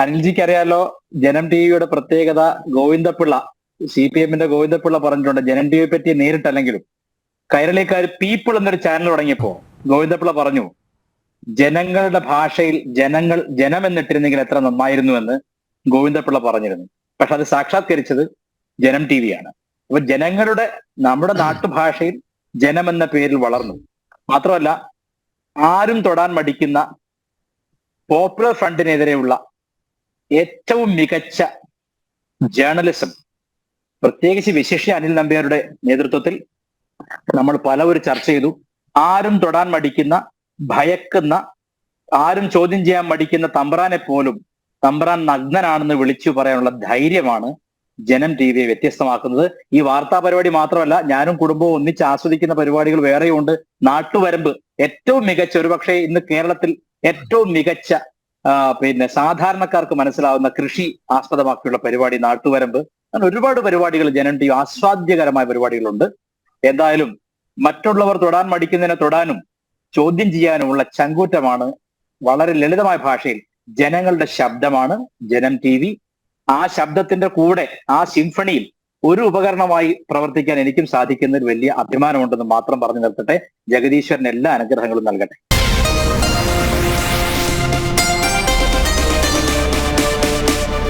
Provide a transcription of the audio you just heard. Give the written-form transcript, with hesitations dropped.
അനിൽജിക്ക് അറിയാലോ, ജനം ടി വിയുടെ പ്രത്യേകത. ഗോവിന്ദപിള്ള, CPM-ന്റെ ഗോവിന്ദപിള്ള പറഞ്ഞിട്ടുണ്ട്, ജനം ടി വിയെ പറ്റി നേരിട്ടല്ലെങ്കിലും കൈരളിക്കാർ പീപ്പിൾ എന്നൊരു ചാനൽ തുടങ്ങിയപ്പോ ഗോവിന്ദപിള്ള പറഞ്ഞു, ജനങ്ങളുടെ ഭാഷയിൽ ജനം എന്നിട്ടിരുന്നെങ്കിൽ എത്ര നന്നായിരുന്നുവെന്ന് ഗോവിന്ദപിള്ള പറഞ്ഞിരുന്നു. പക്ഷെ അത് സാക്ഷാത്കരിച്ചത് ജനം ടി വിയാണ്. അപ്പൊ ജനങ്ങളുടെ, നമ്മുടെ നാട്ടുഭാഷയിൽ ജനം എന്ന പേരിൽ വളർന്നു. മാത്രമല്ല, ആരും തൊടാൻ മടിക്കുന്ന പോപ്പുലർ ഫ്രണ്ടിനെതിരെയുള്ള ഏറ്റവും മികച്ച ജേർണലിസം, പ്രത്യേകിച്ച് വിശിഷ്യ അനിൽ നമ്പ്യാരുടെ നേതൃത്വത്തിൽ നമ്മൾ പലവരും ചർച്ച ചെയ്തു. ആരും തൊടാൻ മടിക്കുന്ന, ഭയക്കുന്ന, ആരും ചോദ്യം ചെയ്യാൻ മടിക്കുന്ന തമ്പ്രാനെ പോലും തമ്പ്രാൻ നഗ്നനാണെന്ന് വിളിച്ചു പറയാനുള്ള ധൈര്യമാണ് ജനം ടി വിയെ വ്യത്യസ്തമാക്കുന്നത്. ഈ വാർത്താ പരിപാടി മാത്രമല്ല, ഞാനും കുടുംബവും ഒന്നിച്ച് ആസ്വദിക്കുന്ന പരിപാടികൾ വേറെയുണ്ട്. നാട്ടുവരമ്പ് ഏറ്റവും മികച്ച, ഒരുപക്ഷെ ഇന്ന് കേരളത്തിൽ ഏറ്റവും മികച്ച സാധാരണക്കാർക്ക് മനസ്സിലാവുന്ന കൃഷി ആസ്പദമാക്കിയുള്ള പരിപാടി നാട്ടുവരമ്പ്. അങ്ങനെ ഒരുപാട് പരിപാടികൾ ജനം ടി വി, ആസ്വാദ്യകരമായ പരിപാടികളുണ്ട്. എന്തായാലും മറ്റുള്ളവർ തൊടാൻ മടിക്കുന്നതിനെ തൊടാനും ചോദ്യം ചെയ്യാനുമുള്ള ചങ്കൂറ്റമാണ്, വളരെ ലളിതമായ ഭാഷയിൽ ജനങ്ങളുടെ ശബ്ദമാണ് ജനം ടി വി. ആ ശബ്ദത്തിന്റെ കൂടെ, ആ സിംഫണിയിൽ ഒരു ഉപകരണമായി പ്രവർത്തിക്കാൻ എനിക്കും സാധിക്കുന്നതിൽ വലിയ അഭിമാനമുണ്ടെന്ന് മാത്രം പറഞ്ഞു നിർത്തട്ടെ. ജഗദീശ്വരൻ എല്ലാ അനുഗ്രഹങ്ങളും നൽകട്ടെ.